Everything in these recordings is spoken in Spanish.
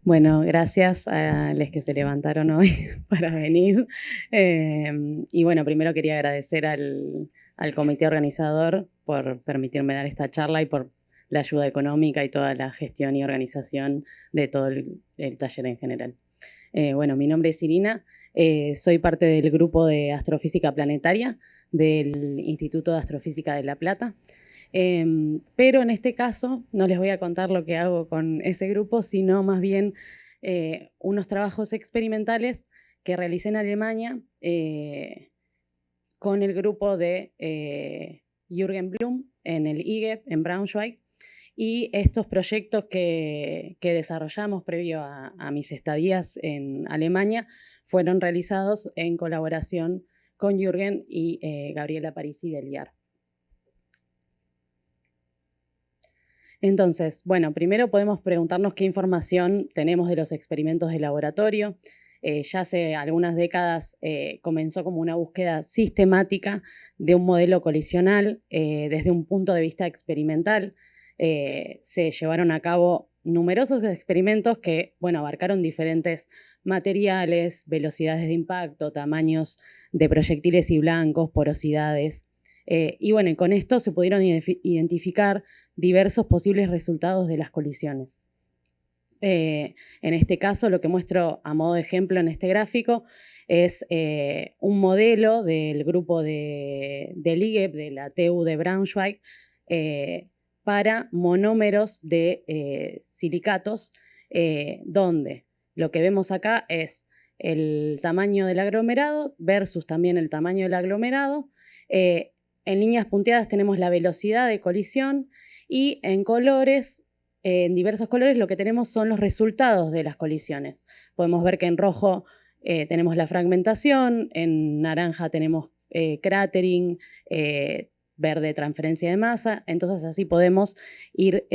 Bueno, gracias a los que se levantaron hoy para venir. Y bueno, primero quería agradecer al comité organizador por permitirme dar esta charla y por la ayuda económica y toda la gestión y organización de todo el taller en general. Bueno, mi nombre es Irina, soy parte del grupo de Astrofísica Planetaria del Instituto de Astrofísica de La Plata. Pero en este caso no les voy a contar lo que hago con ese grupo, sino más bien unos trabajos experimentales que realicé en Alemania con el grupo de Jürgen Blum en el IGEP en Braunschweig. Y estos proyectos que desarrollamos previo a mis estadías en Alemania fueron realizados en colaboración con Jürgen y Gabriela Parisi del IAR. Entonces, bueno, primero podemos preguntarnos qué información tenemos de los experimentos de laboratorio. Ya hace algunas décadas comenzó como una búsqueda sistemática de un modelo colisional desde un punto de vista experimental. Se llevaron a cabo numerosos experimentos que, bueno, abarcaron diferentes materiales, velocidades de impacto, tamaños de proyectiles y blancos, porosidades. Y bueno, y con esto se pudieron identificar diversos posibles resultados de las colisiones. En este caso, lo que muestro a modo de ejemplo en este gráfico es un modelo del grupo del IGEP, de la TU de Braunschweig, para monómeros de silicatos, donde lo que vemos acá es el tamaño del aglomerado versus también el tamaño del aglomerado. En líneas punteadas tenemos la velocidad de colisión y en colores, en diversos colores, lo que tenemos son los resultados de las colisiones. Podemos ver que en rojo tenemos la fragmentación, en naranja tenemos cratering, verde transferencia de masa, entonces así podemos ir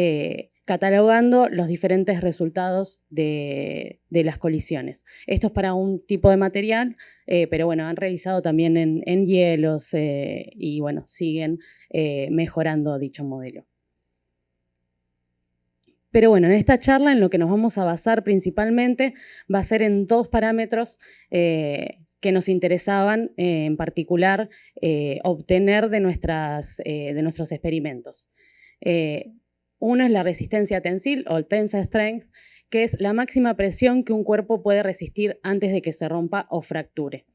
catalogando los diferentes resultados de las colisiones. Esto es para un tipo de material, pero bueno, han realizado también en hielos y bueno, siguen mejorando dicho modelo. Pero bueno, en esta charla en lo que nos vamos a basar principalmente va a ser en dos parámetros que nos interesaban en particular obtener de nuestros experimentos. Uno es la resistencia tensil o tensile strength, que es la máxima presión que un cuerpo puede resistir antes de que se rompa o fracture.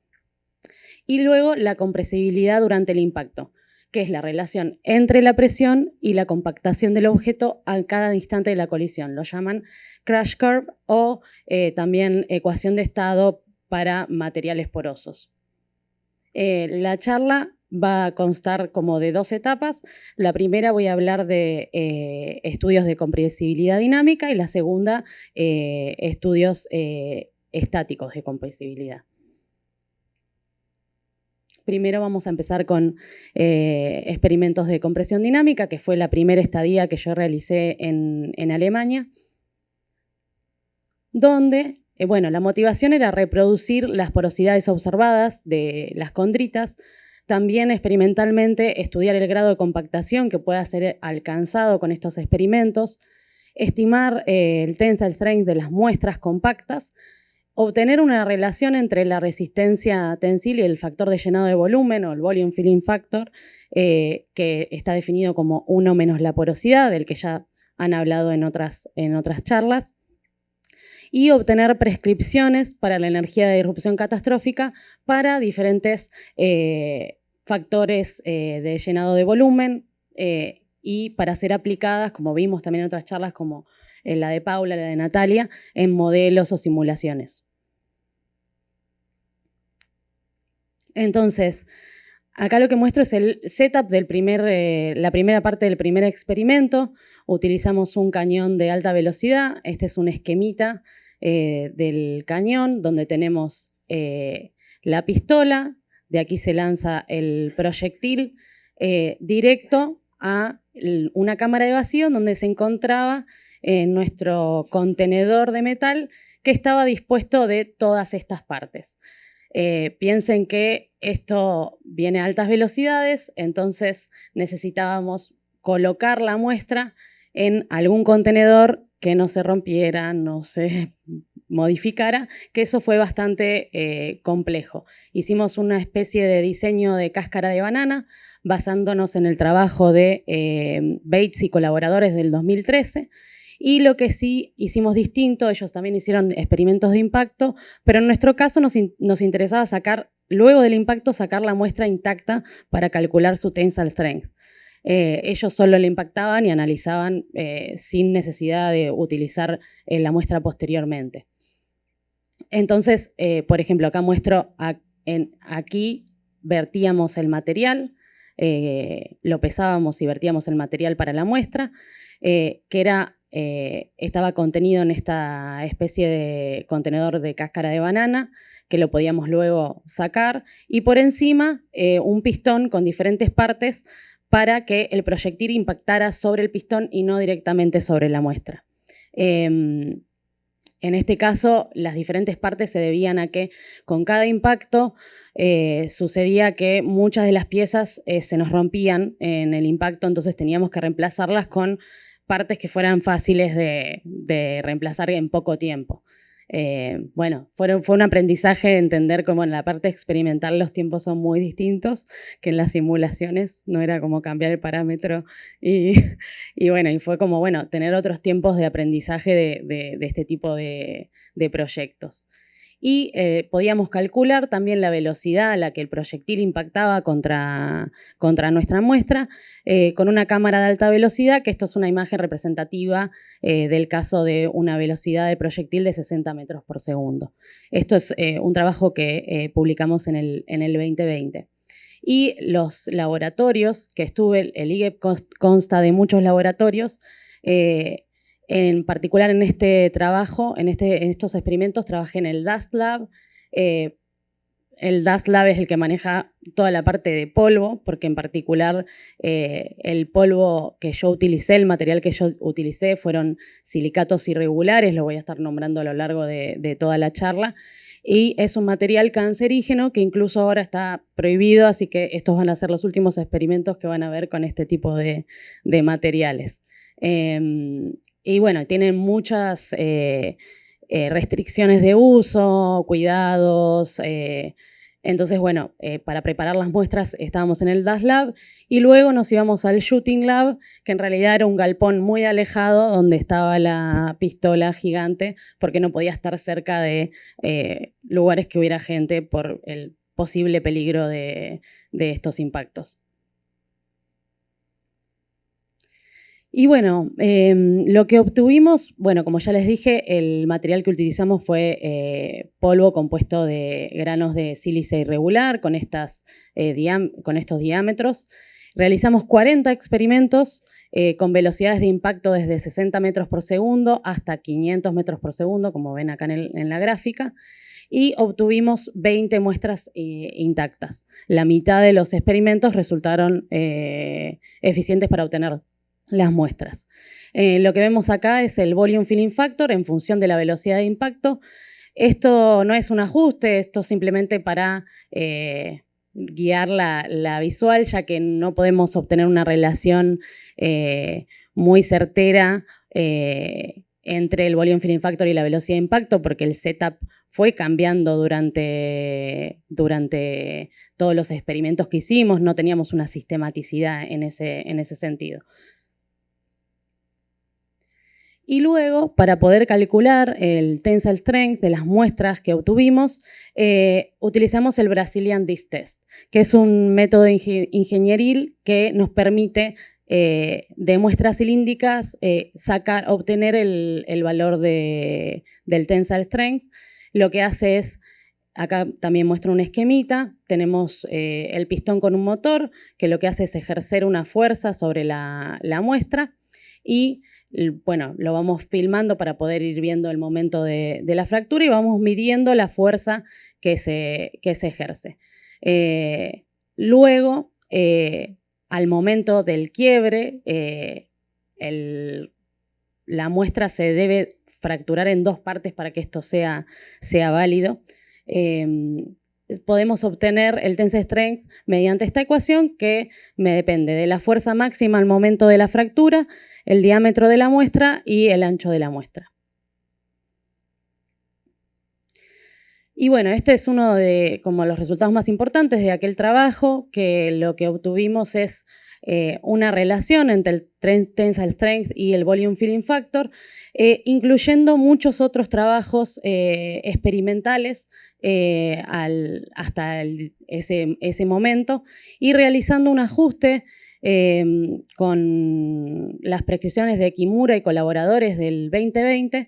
Y luego la compresibilidad durante el impacto, que es la relación entre la presión y la compactación del objeto a cada instante de la colisión. Lo llaman crash curve o también ecuación de estado para materiales porosos. La charla va a constar como de dos etapas. La primera voy a hablar de estudios de compresibilidad dinámica y la segunda estudios estáticos de compresibilidad. Primero vamos a empezar con experimentos de compresión dinámica, que fue la primera estadía que yo realicé en Alemania, donde, bueno, la motivación era reproducir las porosidades observadas de las condritas, también experimentalmente estudiar el grado de compactación que pueda ser alcanzado con estos experimentos, estimar el tensile strength de las muestras compactas, obtener una relación entre la resistencia tensil y el factor de llenado de volumen, o el volume filling factor, que está definido como 1 menos la porosidad, del que ya han hablado en otras charlas, y obtener prescripciones para la energía de disrupción catastrófica para diferentes factores de llenado de volumen y para ser aplicadas, como vimos también en otras charlas, como la de Paula, la de Natalia, en modelos o simulaciones. Entonces, acá lo que muestro es el setup del la primera parte del primer experimento. Utilizamos un cañón de alta velocidad. Este es un esquemita del cañón donde tenemos la pistola. De aquí se lanza el proyectil directo a una cámara de vacío donde se encontraba nuestro contenedor de metal que estaba dispuesto de todas estas partes. Piensen que esto viene a altas velocidades, entonces necesitábamos colocar la muestra en algún contenedor que no se rompiera, no se modificara, que eso fue bastante complejo. Hicimos una especie de diseño de cáscara de banana basándonos en el trabajo de Bates y colaboradores del 2013. Y lo que sí hicimos distinto, ellos también hicieron experimentos de impacto, pero en nuestro caso nos interesaba sacar, luego del impacto, sacar la muestra intacta para calcular su tensile strength. Ellos solo le impactaban y analizaban sin necesidad de utilizar la muestra posteriormente. Entonces, por ejemplo, acá muestro, aquí vertíamos el material, lo pesábamos y vertíamos el material para la muestra, que estaba contenido en esta especie de contenedor de cáscara de banana, que lo podíamos luego sacar, y por encima un pistón con diferentes partes para que el proyectil impactara sobre el pistón y no directamente sobre la muestra. En este caso, las diferentes partes se debían a que con cada impacto sucedía que muchas de las piezas se nos rompían en el impacto, entonces teníamos que reemplazarlas con partes que fueran fáciles de reemplazar en poco tiempo. Bueno, fue un aprendizaje entender cómo en la parte experimental los tiempos son muy distintos que en las simulaciones, no era como cambiar el parámetro y bueno, y fue como, bueno, tener otros tiempos de aprendizaje de este tipo de proyectos. Y podíamos calcular también la velocidad a la que el proyectil impactaba contra nuestra muestra con una cámara de alta velocidad, que esto es una imagen representativa del caso de una velocidad del proyectil de 60 metros por segundo. Esto es un trabajo que publicamos en el 2020. Y los laboratorios que estuve, el IGEP consta de muchos laboratorios, en particular en este trabajo, en estos experimentos, trabajé en el Dust Lab. El Dust Lab es el que maneja toda la parte de polvo, porque en particular el polvo que yo utilicé, el material que yo utilicé fueron silicatos irregulares, lo voy a estar nombrando a lo largo de toda la charla, y es un material cancerígeno que incluso ahora está prohibido, así que estos van a ser los últimos experimentos que van a ver con este tipo de materiales. Y bueno, tienen muchas restricciones de uso, cuidados. Entonces, bueno, para preparar las muestras estábamos en el Dust Lab y luego nos íbamos al Shooting Lab, que en realidad era un galpón muy alejado donde estaba la pistola gigante, porque no podía estar cerca de lugares que hubiera gente por el posible peligro de estos impactos. Y bueno, lo que obtuvimos, bueno, como ya les dije, el material que utilizamos fue polvo compuesto de granos de sílice irregular con estos diámetros. Realizamos 40 experimentos con velocidades de impacto desde 60 metros por segundo hasta 500 metros por segundo, como ven acá en la gráfica, y obtuvimos 20 muestras intactas. La mitad de los experimentos resultaron eficientes para obtener las muestras. Lo que vemos acá es el Volume Filling Factor en función de la velocidad de impacto. Esto no es un ajuste, esto es simplemente para guiar la visual, ya que no podemos obtener una relación muy certera entre el Volume Filling Factor y la velocidad de impacto, porque el setup fue cambiando durante todos los experimentos que hicimos, no teníamos una sistematicidad en ese sentido. Y luego, para poder calcular el tensile strength de las muestras que obtuvimos, utilizamos el Brazilian Disc Test, que es un método ingenieril que nos permite de muestras cilíndricas obtener el valor del tensile strength. Lo que hace es, acá también muestro un esquemita, tenemos el pistón con un motor, que lo que hace es ejercer una fuerza sobre la muestra y bueno, lo vamos filmando para poder ir viendo el momento de la fractura y vamos midiendo la fuerza que se ejerce. Luego, al momento del quiebre, la muestra se debe fracturar en dos partes para que esto sea válido. Podemos obtener el tensile strength mediante esta ecuación que me depende de la fuerza máxima al momento de la fractura, el diámetro de la muestra y el ancho de la muestra. Y bueno, este es uno de como los resultados más importantes de aquel trabajo, que lo que obtuvimos es una relación entre el tensile strength y el volume filling factor, incluyendo muchos otros trabajos experimentales hasta ese momento, y realizando un ajuste con las prescripciones de Kimura y colaboradores del 2020,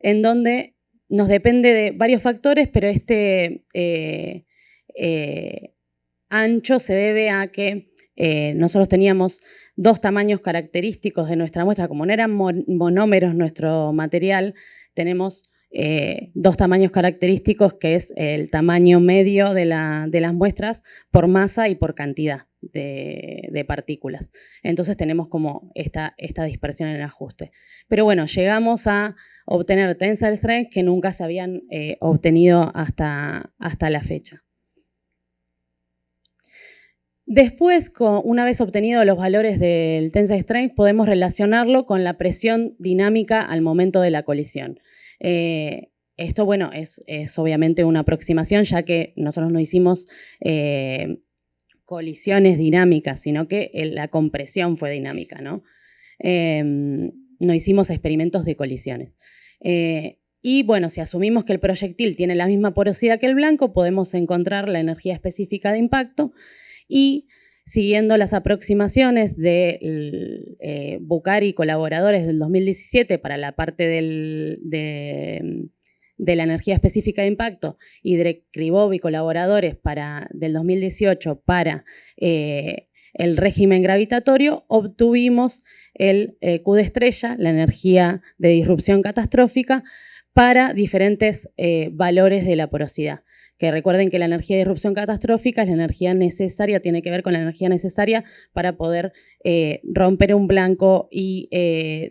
en donde nos depende de varios factores, pero este ancho se debe a que nosotros teníamos dos tamaños característicos de nuestra muestra. Como no eran monómeros nuestro material, tenemos dos tamaños característicos, que es el tamaño medio de las muestras por masa y por cantidad de partículas. Entonces tenemos como esta dispersión en el ajuste. Pero bueno, llegamos a obtener tensile strength que nunca se habían obtenido hasta la fecha. Después, una vez obtenidos los valores del tensile strength, podemos relacionarlo con la presión dinámica al momento de la colisión. Esto, bueno, es obviamente una aproximación, ya que nosotros no hicimos colisiones dinámicas, sino que la compresión fue dinámica, ¿no? No hicimos experimentos de colisiones. Y bueno, si asumimos que el proyectil tiene la misma porosidad que el blanco, podemos encontrar la energía específica de impacto, y siguiendo las aproximaciones de Bucari y colaboradores del 2017 para la parte de la energía específica de impacto, y de Krivov y colaboradores del 2018 para el régimen gravitatorio, obtuvimos el Q de estrella, la energía de disrupción catastrófica, para diferentes valores de la porosidad. Que recuerden que la energía de disrupción catastrófica es la energía necesaria, tiene que ver con la energía necesaria para poder romper un blanco y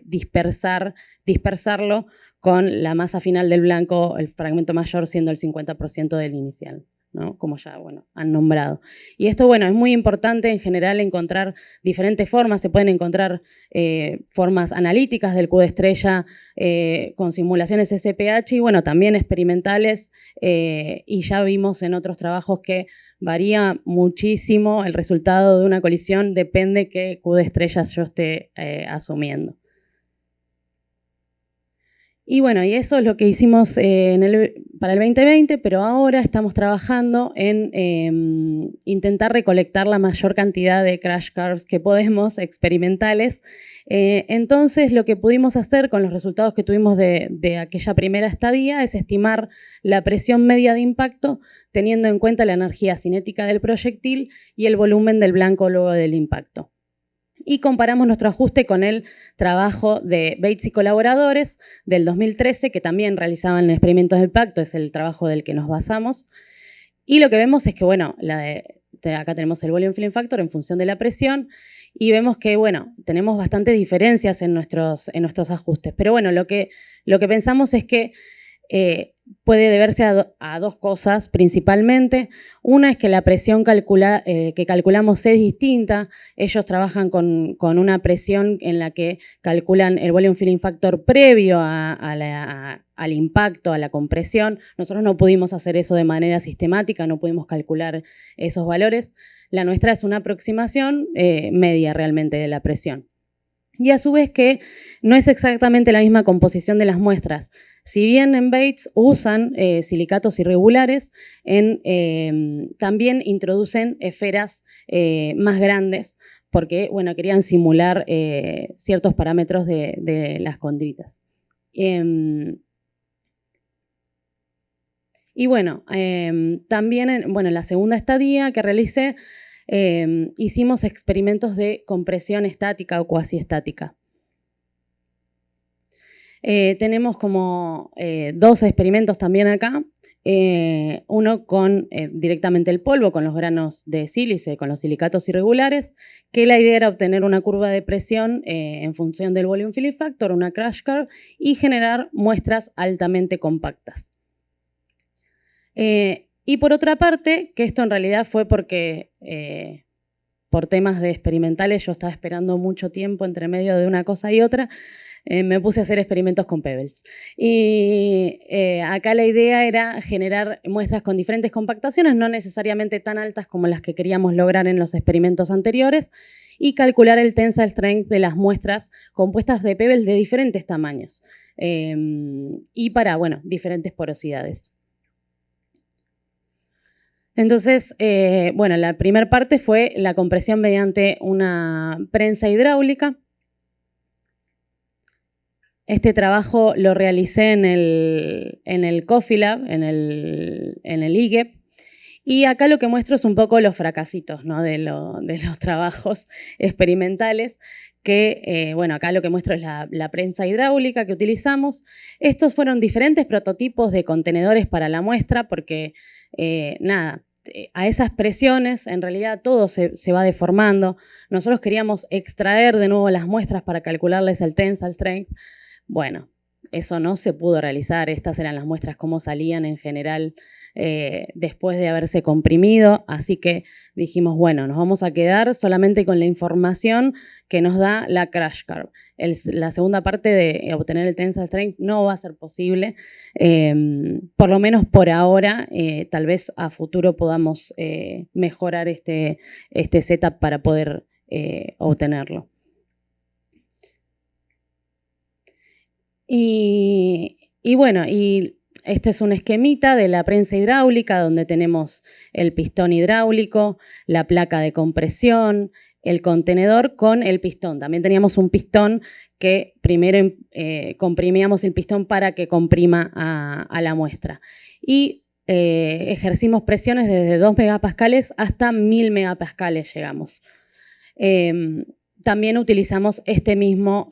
dispersarlo con la masa final del blanco, el fragmento mayor siendo el 50% del inicial, ¿no? Como ya, bueno, han nombrado. Y esto, bueno, es muy importante en general encontrar diferentes formas. Se pueden encontrar formas analíticas del Q de estrella con simulaciones SPH y, bueno, también experimentales, y ya vimos en otros trabajos que varía muchísimo el resultado de una colisión, depende qué Q de estrella yo esté asumiendo. Y bueno, y eso es lo que hicimos para el 2020, pero ahora estamos trabajando en intentar recolectar la mayor cantidad de crash curves que podemos, experimentales. Entonces, lo que pudimos hacer con los resultados que tuvimos de aquella primera estadía es estimar la presión media de impacto, teniendo en cuenta la energía cinética del proyectil y el volumen del blanco luego del impacto. Y comparamos nuestro ajuste con el trabajo de Bates y colaboradores del 2013, que también realizaban experimentos de impacto, es el trabajo del que nos basamos. Y lo que vemos es que, bueno, acá tenemos el volume filling factor en función de la presión, y vemos que, bueno, tenemos bastantes diferencias en nuestros ajustes. Pero bueno, lo que pensamos es que puede deberse a dos cosas principalmente. Una es que la presión que calculamos es distinta. Ellos trabajan con una presión en la que calculan el volume filling factor previo al impacto, a la compresión. Nosotros no pudimos hacer eso de manera sistemática, no pudimos calcular esos valores. La nuestra es una aproximación media realmente de la presión. Y a su vez que no es exactamente la misma composición de las muestras. Si bien en Bates usan silicatos irregulares, también introducen esferas más grandes porque, bueno, querían simular ciertos parámetros de las condritas. Y bueno, también en la segunda estadía que realicé, hicimos experimentos de compresión estática o cuasi estática. Tenemos como dos experimentos también acá. Uno con directamente el polvo, con los granos de sílice, con los silicatos irregulares, que la idea era obtener una curva de presión en función del volume filling factor, una crash curve, y generar muestras altamente compactas. Y por otra parte, que esto en realidad fue porque por temas de experimentales, yo estaba esperando mucho tiempo entre medio de una cosa y otra, me puse a hacer experimentos con Pebbles. Y acá la idea era generar muestras con diferentes compactaciones, no necesariamente tan altas como las que queríamos lograr en los experimentos anteriores, y calcular el tensile strength de las muestras compuestas de Pebbles de diferentes tamaños y para, bueno, diferentes porosidades. Entonces, bueno, la primera parte fue la compresión mediante una prensa hidráulica. Este trabajo lo realicé en el Coffee Lab, en el IGEP, y acá lo que muestro es un poco los fracasitos, ¿no? de los trabajos experimentales, que, bueno, acá lo que muestro es la prensa hidráulica que utilizamos. Estos fueron diferentes prototipos de contenedores para la muestra, porque, nada, a esas presiones, en realidad todo se va deformando. Nosotros queríamos extraer de nuevo las muestras para calcularles el tensile strength. Bueno, eso no se pudo realizar. Estas eran las muestras como salían en general después de haberse comprimido. Así que dijimos, bueno, nos vamos a quedar solamente con la información que nos da la crash curve. La segunda parte de obtener el tensile strength no va a ser posible, por lo menos por ahora. Tal vez a futuro podamos mejorar este setup para poder obtenerlo. Y bueno, este es un esquemita de la prensa hidráulica donde tenemos el pistón hidráulico, la placa de compresión, el contenedor con el pistón. También teníamos un pistón que primero comprimíamos el pistón para que comprima a la muestra. Y ejercimos presiones desde 2 megapascales hasta 1000 megapascales llegamos. También utilizamos este mismo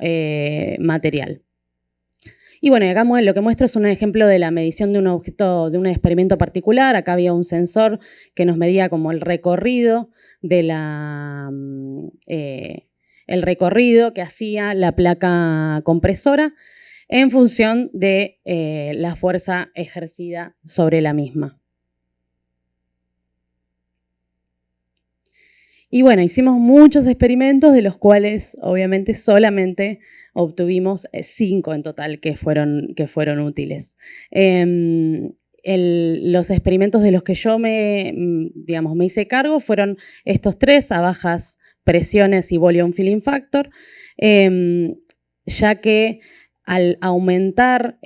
material. Y bueno, acá lo que muestro es un ejemplo de la medición de un objeto, de un experimento particular. Acá había un sensor que nos medía como el recorrido de el recorrido que hacía la placa compresora en función de la fuerza ejercida sobre la misma. Y bueno, hicimos muchos experimentos, de los cuales obviamente solamente obtuvimos 5 en total que fueron útiles. Los experimentos de los que yo me hice cargo fueron estos 3 a bajas presiones y volume filling factor, ya que al aumentar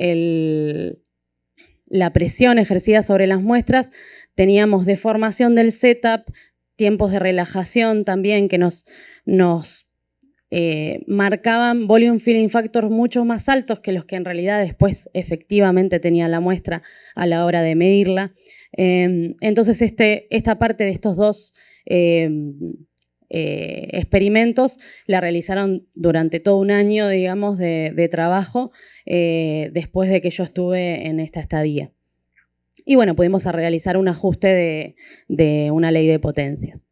la presión ejercida sobre las muestras, teníamos deformación del setup, tiempos de relajación también que nos marcaban volume filling factor mucho más altos que los que en realidad después efectivamente tenía la muestra a la hora de medirla. Entonces esta parte de estos 2 experimentos la realizaron durante todo un año, digamos, de trabajo después de que yo estuve en esta estadía. Y bueno, pudimos realizar un ajuste de una ley de potencias.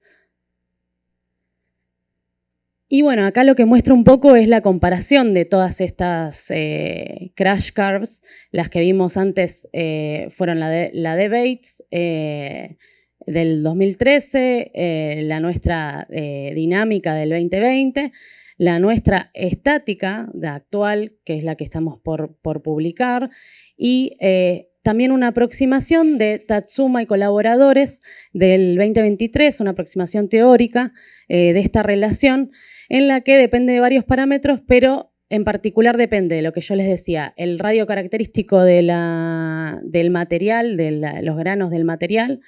Y bueno, acá lo que muestro un poco es la comparación de todas estas crash curves. Las que vimos antes fueron la de Bates del 2013, la nuestra dinámica del 2020, la nuestra estática de actual, que es la que estamos por publicar, y también una aproximación de Tatsuma y colaboradores del 2023, una aproximación teórica de esta relación, en la que depende de varios parámetros, pero en particular depende de lo que yo les decía, el radio característico del material, de los granos del material,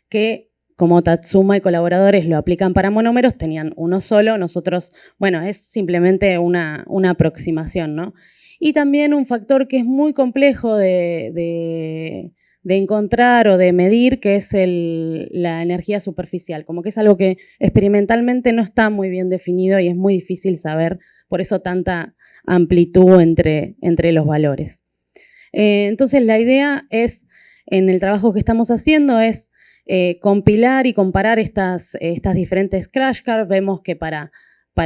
que como Tatsuma y colaboradores lo aplican para monómeros, tenían uno solo. Nosotros, bueno, es simplemente una aproximación, ¿no? Y también un factor que es muy complejo de encontrar o de medir, que es la energía superficial, como que es algo que experimentalmente no está muy bien definido y es muy difícil saber, por eso tanta amplitud entre los valores. Entonces la idea es, en el trabajo que estamos haciendo, es compilar y comparar estas diferentes crash curves. Vemos que para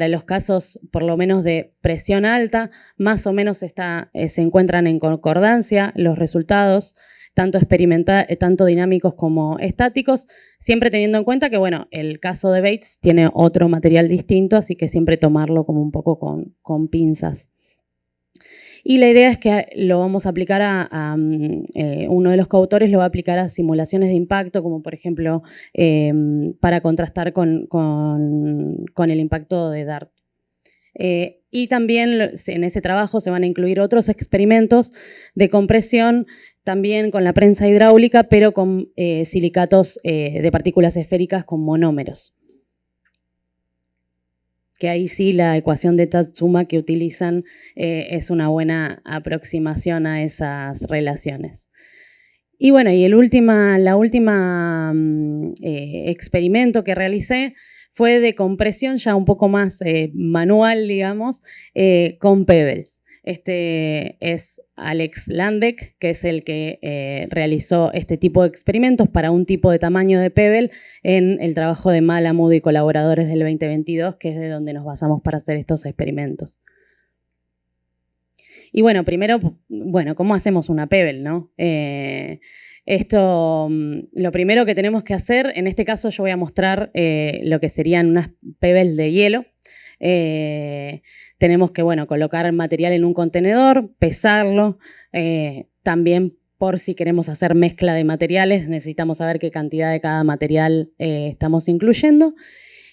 los casos, por lo menos de presión alta, más o menos se encuentran en concordancia los resultados. tanto dinámicos como estáticos, siempre teniendo en cuenta que, bueno, el caso de Bates tiene otro material distinto, así que siempre tomarlo como un poco con pinzas. Y la idea es que lo vamos a aplicar uno de los coautores lo va a aplicar a simulaciones de impacto, como por ejemplo para contrastar con el impacto de DART. Y también en ese trabajo se van a incluir otros experimentos de compresión, también con la prensa hidráulica, pero con silicatos de partículas esféricas con monómeros. Que ahí sí la ecuación de Tatsuma que utilizan es una buena aproximación a esas relaciones. Y bueno, y la última experimento que realicé fue de compresión ya un poco más manual, digamos, con pebbles. Este es Alex Landek, que es el que realizó este tipo de experimentos para un tipo de tamaño de pebble en el trabajo de Malamud y colaboradores del 2022, que es de donde nos basamos para hacer estos experimentos. Y bueno, primero, ¿cómo hacemos una pebble, no? Lo primero que tenemos que hacer, en este caso yo voy a mostrar lo que serían unas pebbles de hielo. Tenemos que, colocar el material en un contenedor, pesarlo, también por si queremos hacer mezcla de materiales, necesitamos saber qué cantidad de cada material estamos incluyendo.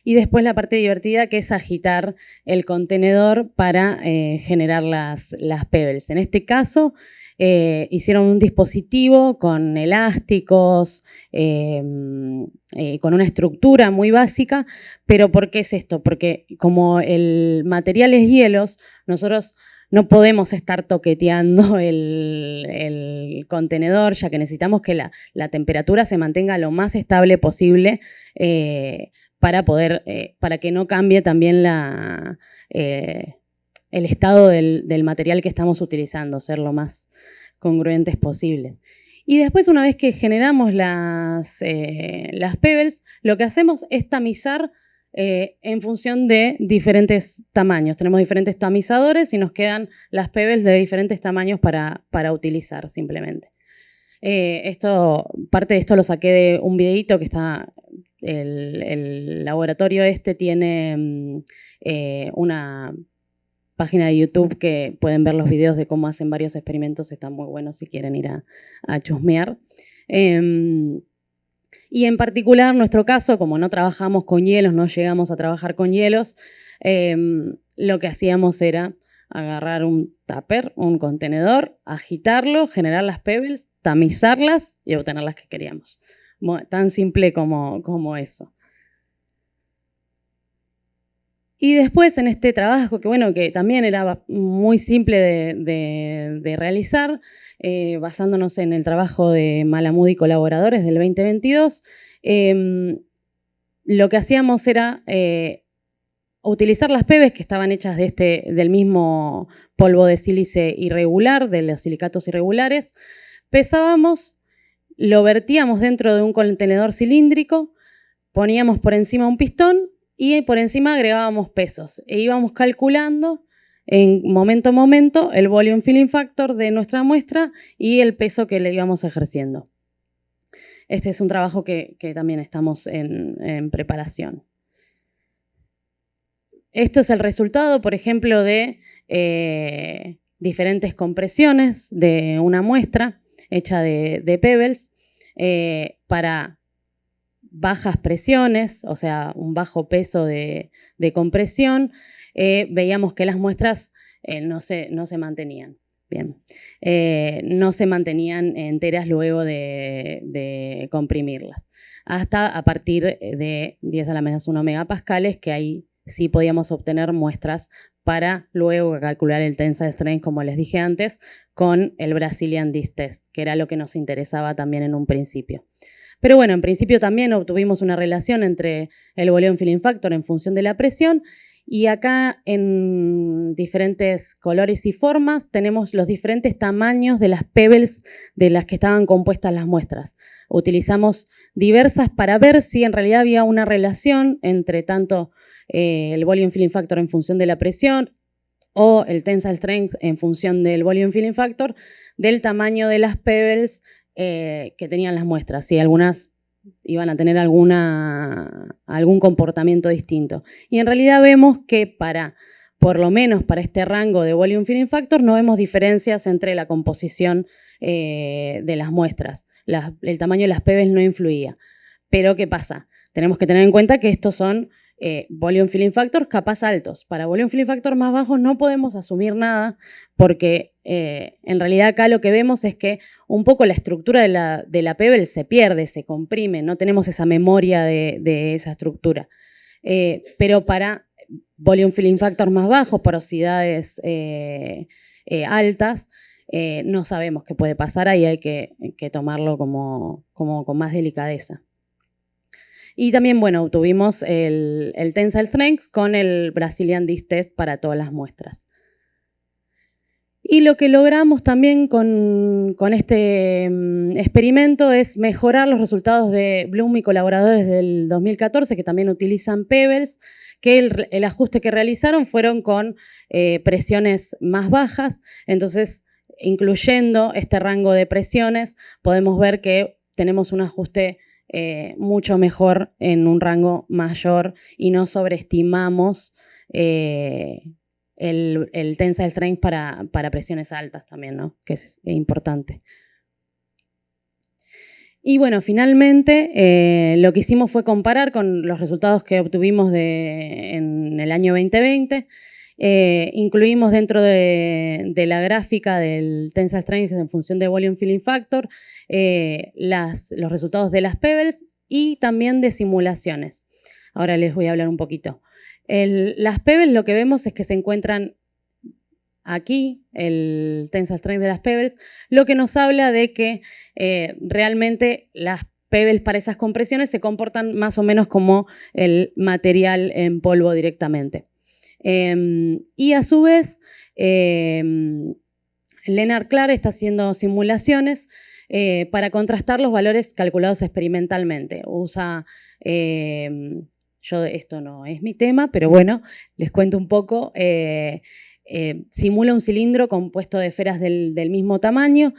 Y después la parte divertida, que es agitar el contenedor para generar las pebbles. En este caso, hicieron un dispositivo con elásticos, con una estructura muy básica. ¿Pero por qué es esto? Porque como el material es hielos, nosotros no podemos estar toqueteando el contenedor, ya que necesitamos que la temperatura se mantenga lo más estable posible para que no cambie también el estado del material que estamos utilizando, ser lo más congruentes posibles. Y después, una vez que generamos las pebbles, lo que hacemos es tamizar en función de diferentes tamaños. Tenemos diferentes tamizadores y nos quedan las pebbles de diferentes tamaños para utilizar simplemente. Parte de esto lo saqué de un videito que está. El laboratorio tiene una página de YouTube que pueden ver los videos de cómo hacen varios experimentos, están muy buenos si quieren ir a chusmear. Y en particular, nuestro caso, como no trabajamos con hielos, no llegamos a trabajar con hielos, lo que hacíamos era agarrar un tupper, un contenedor, agitarlo, generar las pebbles, tamizarlas y obtener las que queríamos. Tan simple como eso. Y después en este trabajo, que también era muy simple de realizar, basándonos en el trabajo de Malamud y colaboradores del 2022, lo que hacíamos era utilizar las pebbles que estaban hechas del mismo polvo de sílice irregular, de los silicatos irregulares, pesábamos, lo vertíamos dentro de un contenedor cilíndrico, poníamos por encima un pistón y por encima agregábamos pesos e íbamos calculando en momento a momento el volume filling factor de nuestra muestra y el peso que le íbamos ejerciendo. Este es un trabajo que también estamos en preparación. Esto es el resultado, por ejemplo, de diferentes compresiones de una muestra hecha de pebbles para bajas presiones, o sea, un bajo peso de compresión. Veíamos que las muestras no se mantenían. Bien, no se mantenían enteras luego de comprimirlas. Hasta a partir de 10 a la menos 1 megapascales, que ahí sí podíamos obtener muestras para luego calcular el tensile strength, como les dije antes, con el Brazilian Disc Test, que era lo que nos interesaba también en un principio. Pero bueno, en principio también obtuvimos una relación entre el volume filling factor en función de la presión, y acá en diferentes colores y formas tenemos los diferentes tamaños de las pebbles de las que estaban compuestas las muestras. Utilizamos diversas para ver si en realidad había una relación entre tanto el volume filling factor en función de la presión o el tensile strength en función del volume filling factor, del tamaño de las pebbles que tenían las muestras. Sí, algunas iban a tener algún comportamiento distinto. Y en realidad vemos que por lo menos para este rango de volume filling factor, no vemos diferencias entre la composición de las muestras. El tamaño de las pebbles no influía. Pero, ¿qué pasa? Tenemos que tener en cuenta que estos son volume filling factors capaz altos. Para volume filling factors más bajos no podemos asumir nada porque en realidad acá lo que vemos es que un poco la estructura de la pebble se pierde, se comprime, no tenemos esa memoria de esa estructura. Pero para volume filling factors más bajos, porosidades altas, no sabemos qué puede pasar, ahí hay que tomarlo como con más delicadeza. Y también, bueno, obtuvimos el Tensile Strength con el Brazilian Disc Test para todas las muestras. Y lo que logramos también con este experimento es mejorar los resultados de Bloom y colaboradores del 2014, que también utilizan pebbles, que el ajuste que realizaron fueron con presiones más bajas. Entonces, incluyendo este rango de presiones, podemos ver que tenemos un ajuste mucho mejor en un rango mayor y no sobreestimamos el tensile strength para presiones altas también, ¿no? Que es importante. Y bueno, finalmente lo que hicimos fue comparar con los resultados que obtuvimos en el año 2020. Incluimos dentro de la gráfica del tensile strength en función de volume filling factor los resultados de las pebbles y también de simulaciones. Ahora les voy a hablar un poquito. Las pebbles lo que vemos es que se encuentran aquí, el tensile strength de las pebbles, lo que nos habla de que realmente las pebbles para esas compresiones se comportan más o menos como el material en polvo directamente. Y a su vez, Lennart Clark está haciendo simulaciones para contrastar los valores calculados experimentalmente. Usa, esto no es mi tema, pero bueno, les cuento un poco. Simula un cilindro compuesto de esferas del mismo tamaño,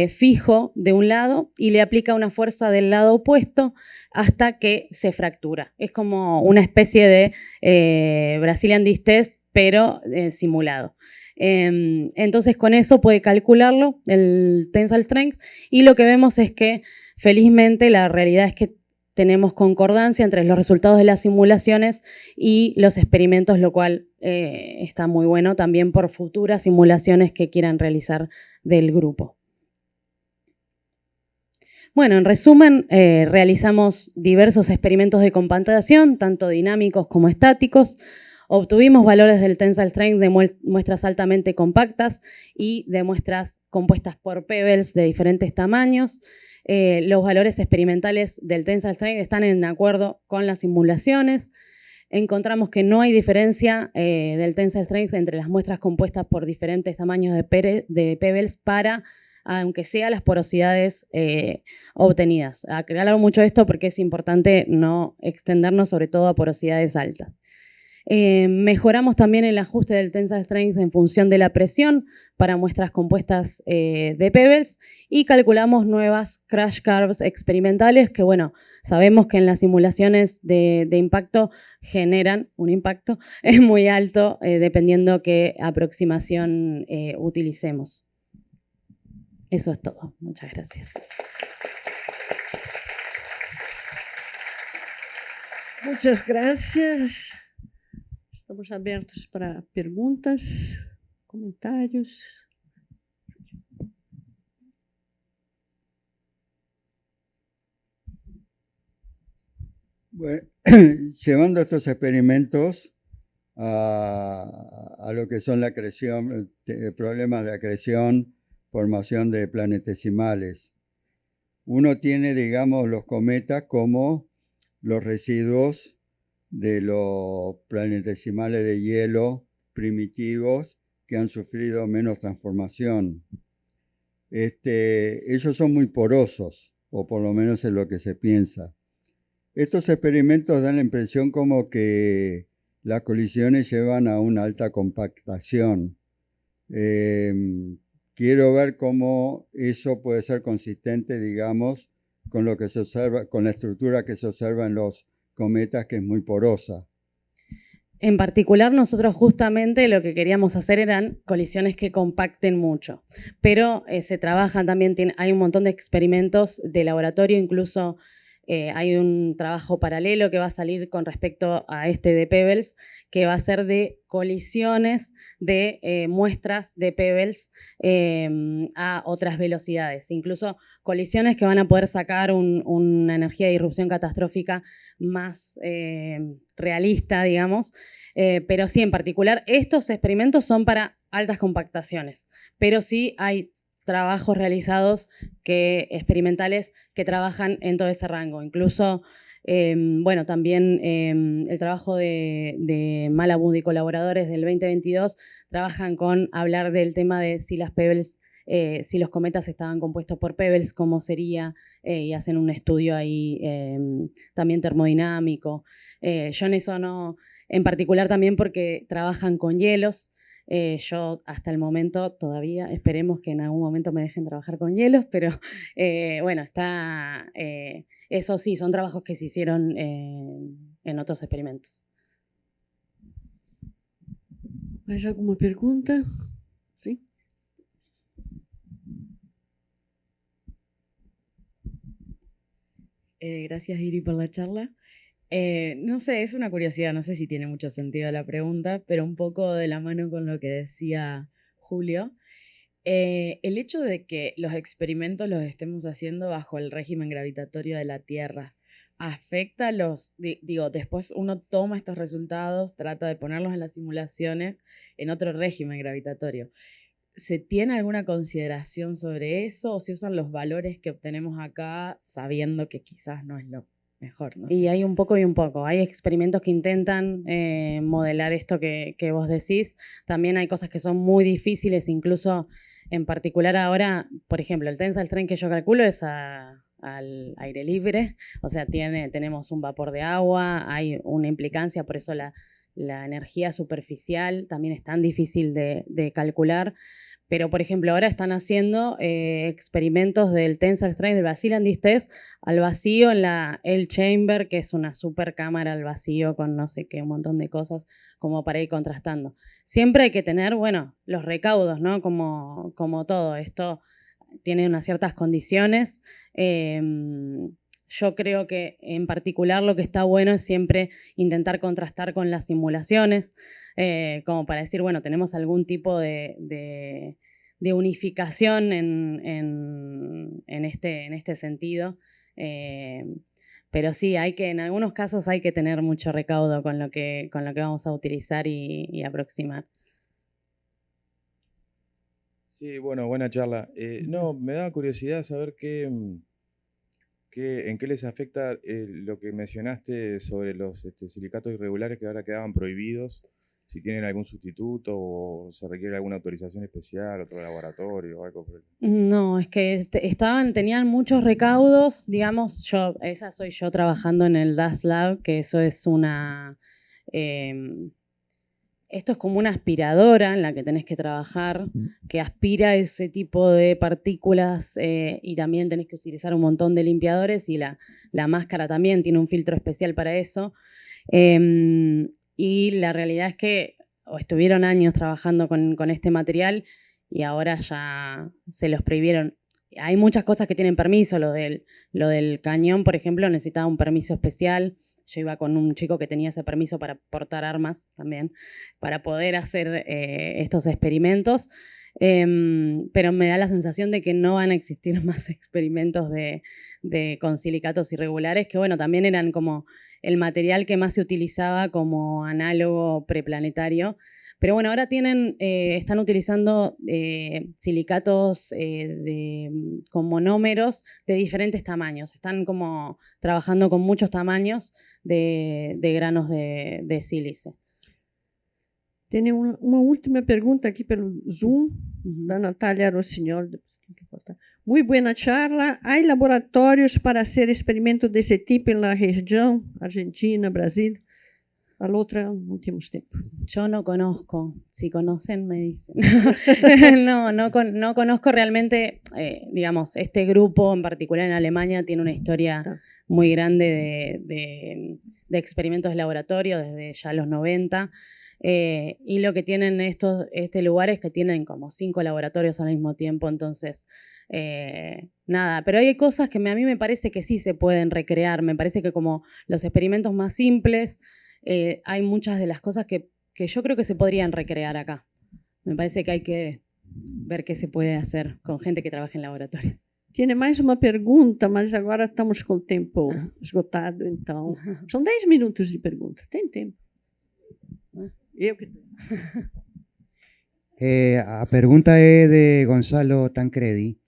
fijo de un lado, y le aplica una fuerza del lado opuesto hasta que se fractura. Es como una especie de Brazilian Disc Test, pero simulado. Entonces con eso puede calcularlo, el tensile strength, y lo que vemos es que felizmente la realidad es que tenemos concordancia entre los resultados de las simulaciones y los experimentos, lo cual está muy bueno también por futuras simulaciones que quieran realizar del grupo. Bueno, en resumen, realizamos diversos experimentos de compactación, tanto dinámicos como estáticos. Obtuvimos valores del tensile strength de muestras altamente compactas y de muestras compuestas por pebbles de diferentes tamaños. Los valores experimentales del tensile strength están en acuerdo con las simulaciones. Encontramos que no hay diferencia del tensile strength entre las muestras compuestas por diferentes tamaños de pebbles para, aunque sea las porosidades obtenidas. Aclaro mucho esto porque es importante no extendernos sobre todo a porosidades altas. Mejoramos también el ajuste del tensile strength en función de la presión para muestras compuestas de pebbles y calculamos nuevas crash curves experimentales que, bueno, sabemos que en las simulaciones de impacto generan un impacto muy alto dependiendo qué aproximación utilicemos. Eso es todo. Muchas gracias. Muchas gracias. Estamos abertos para perguntas, comentários. Bueno, llevando estos experimentos a lo que son la acreción, problemas de acreción, formación de planetesimales. Uno tiene, digamos, los cometas como los residuos de los planetesimales de hielo primitivos que han sufrido menos transformación. Ellos son muy porosos, o por lo menos es lo que se piensa. Estos experimentos dan la impresión como que las colisiones llevan a una alta compactación. quiero ver cómo eso puede ser consistente, digamos, con lo que se observa, con la estructura que se observa en los cometas, que es muy porosa. En particular, nosotros justamente lo que queríamos hacer eran colisiones que compacten mucho, pero se trabajan también, hay un montón de experimentos de laboratorio, incluso hay un trabajo paralelo que va a salir con respecto a este de Pebbles, que va a ser de colisiones de muestras de Pebbles a otras velocidades, incluso colisiones que van a poder sacar una energía de disrupción catastrófica más realista, digamos, pero sí, en particular, estos experimentos son para altas compactaciones, pero sí hay trabajos realizados experimentales que trabajan en todo ese rango. Incluso, bueno, también el trabajo de Malabud y colaboradores del 2022 trabajan con hablar del tema de si las Pebbles, si los cometas estaban compuestos por Pebbles, cómo sería, y hacen un estudio ahí también termodinámico. Yo en eso no, en particular también porque trabajan con hielos. Yo hasta el momento todavía, esperemos que en algún momento me dejen trabajar con hielos, pero bueno, está, eso sí, son trabajos que se hicieron en otros experimentos. ¿Hay alguna pregunta? Sí. Gracias, Iri, por la charla. No sé, es una curiosidad, no sé si tiene mucho sentido la pregunta, pero un poco de la mano con lo que decía Julio. El hecho de que los experimentos los estemos haciendo bajo el régimen gravitatorio de la Tierra, ¿afecta digo, después uno toma estos resultados, trata de ponerlos en las simulaciones en otro régimen gravitatorio? ¿Se tiene alguna consideración sobre eso o se usan los valores que obtenemos acá sabiendo que quizás no es lo mejor? No sé. Y hay un poco y un poco. Hay experimentos que intentan modelar esto que vos decís. También hay cosas que son muy difíciles, incluso en particular ahora, por ejemplo, el tensile strain que yo calculo es al aire libre, o sea, tenemos un vapor de agua, hay una implicancia, por eso la energía superficial también es tan difícil de calcular. Pero, por ejemplo, ahora están haciendo experimentos del tensile strain, del Vasil-Andis test, al vacío en la L-chamber, que es una super cámara al vacío con no sé qué, un montón de cosas, como para ir contrastando. Siempre hay que tener, bueno, los recaudos, ¿no? Como todo. Esto tiene unas ciertas condiciones. Yo creo que, en particular, lo que está bueno es siempre intentar contrastar con las simulaciones, como para decir, bueno, tenemos algún tipo de unificación en este sentido. Pero sí, en algunos casos hay que tener mucho recaudo con lo que vamos a utilizar y aproximar. Sí, bueno, buena charla. No, me da curiosidad saber en qué les afecta lo que mencionaste sobre los silicatos irregulares que ahora quedaban prohibidos, si tienen algún sustituto o se requiere alguna autorización especial, otro laboratorio o algo por el... No, es que tenían muchos recaudos, digamos, esa soy yo trabajando en el DAS Lab, que eso es esto es como una aspiradora en la que tenés que trabajar, que aspira ese tipo de partículas y también tenés que utilizar un montón de limpiadores y la máscara también tiene un filtro especial para eso. Y la realidad es que estuvieron años trabajando con este material y ahora ya se los prohibieron. Hay muchas cosas que tienen permiso, lo del cañón, por ejemplo, necesitaba un permiso especial. Yo iba con un chico que tenía ese permiso para portar armas también, para poder hacer estos experimentos. Pero me da la sensación de que no van a existir más experimentos con silicatos irregulares, que bueno, también eran como el material que más se utilizaba como análogo preplanetario. Pero bueno, ahora están utilizando silicatos con monómeros de diferentes tamaños. Están como trabajando con muchos tamaños de granos de sílice. Tem uma última pergunta aqui pelo Zoom, da Natália Rossignol. Muy buena charla. ¿Hay laboratorios para hacer experimentos de ese tipo en la región, Argentina, Brasil? a la otra no tenemos tiempo. Yo no conozco, si conocen me dicen. No conozco realmente, digamos, este grupo en particular en Alemania tiene una historia muy grande de experimentos de laboratorio desde ya los 90. Y lo que tienen este lugar es que tienen como 5 laboratorios al mismo tiempo, entonces nada, pero hay cosas que a mí me parece que sí se pueden recrear, me parece que como los experimentos más simples, hay muchas de las cosas que yo creo que se podrían recrear acá. Me parece que hay que ver qué se puede hacer con gente que trabaja en laboratorio. Tiene mais uma pergunta, mas agora estamos com o tempo esgotado, então são 10 minutos de pergunta, tem tempo. A pergunta é de Gonzalo Tancredi.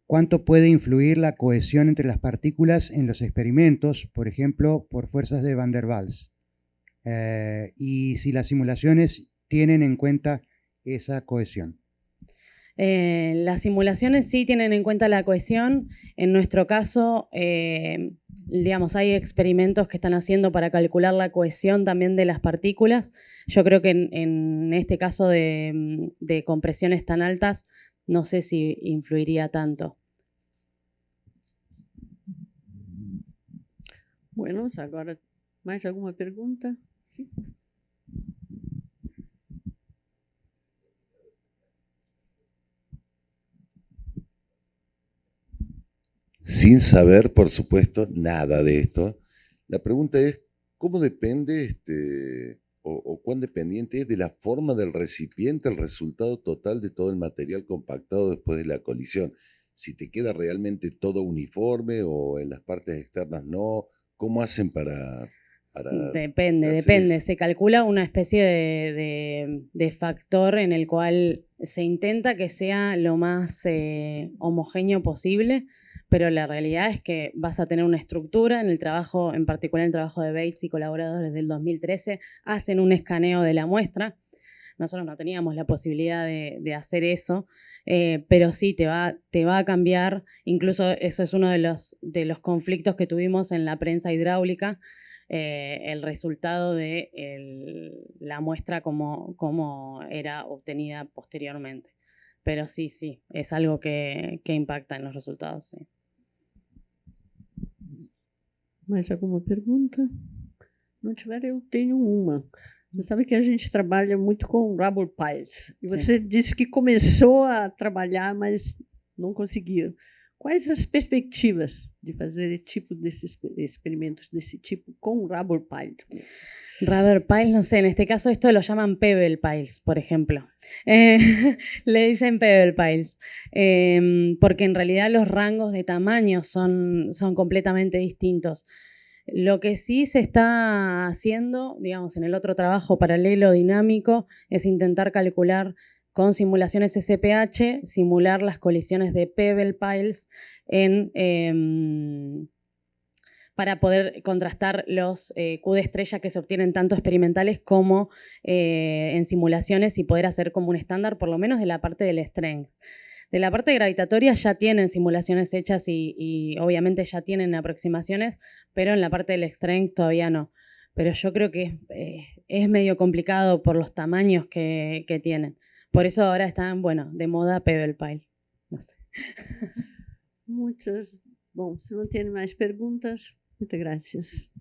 ¿Cuánto puede influir la cohesión entre las partículas en los experimentos, por ejemplo, por fuerzas de Van der Waals? Y si las simulaciones tienen en cuenta esa cohesión. Las simulaciones sí tienen en cuenta la cohesión. En nuestro caso, digamos, hay experimentos que están haciendo para calcular la cohesión también de las partículas. Yo creo que en este caso de compresiones tan altas, no sé si influiría tanto. Bueno, agora mais alguma pergunta? Sim. Sin saber, por supuesto, nada de esto, la pregunta es, ¿cómo depende o cuán dependiente es de la forma del recipiente el resultado total de todo el material compactado después de la colisión? Si te queda realmente todo uniforme o en las partes externas no, ¿cómo hacen para Depende. eso? Se calcula una especie de factor en el cual se intenta que sea lo más homogéneo posible, pero la realidad es que vas a tener una estructura. En el trabajo, en particular el trabajo de Bates y colaboradores del 2013, hacen un escaneo de la muestra. Nosotros no teníamos la posibilidad de hacer eso, pero sí te va a cambiar. Incluso eso es uno de los conflictos que tuvimos en la prensa hidráulica, el resultado de la muestra como era obtenida posteriormente. Pero sí, es algo que impacta en los resultados, sí. Mais alguma pergunta? Não tiver, eu tenho uma. Você sabe que a gente trabalha muito com rubber piles. E você disse que começou a trabalhar, mas não conseguiu. Quais as perspectivas de fazer tipo desses experimentos desse tipo con rubber piles? Rubber piles, no sé, en este caso esto lo llaman pebble piles, por ejemplo. Le dicen pebble piles, porque en realidad los rangos de tamaño son completamente distintos. Lo que sí se está haciendo, digamos, en el otro trabajo paralelo dinámico, es intentar calcular con simulaciones SPH, simular las colisiones de pebble piles para poder contrastar los Q de estrella que se obtienen tanto experimentales como en simulaciones y poder hacer como un estándar, por lo menos de la parte del strength. De la parte gravitatoria ya tienen simulaciones hechas y obviamente ya tienen aproximaciones, pero en la parte del strength todavía no. Pero yo creo que es medio complicado por los tamaños que tienen. Por eso ahora están, bueno, de moda pebble piles. No sé. Muchas. Bom, se não tem mais perguntas, muchas gracias.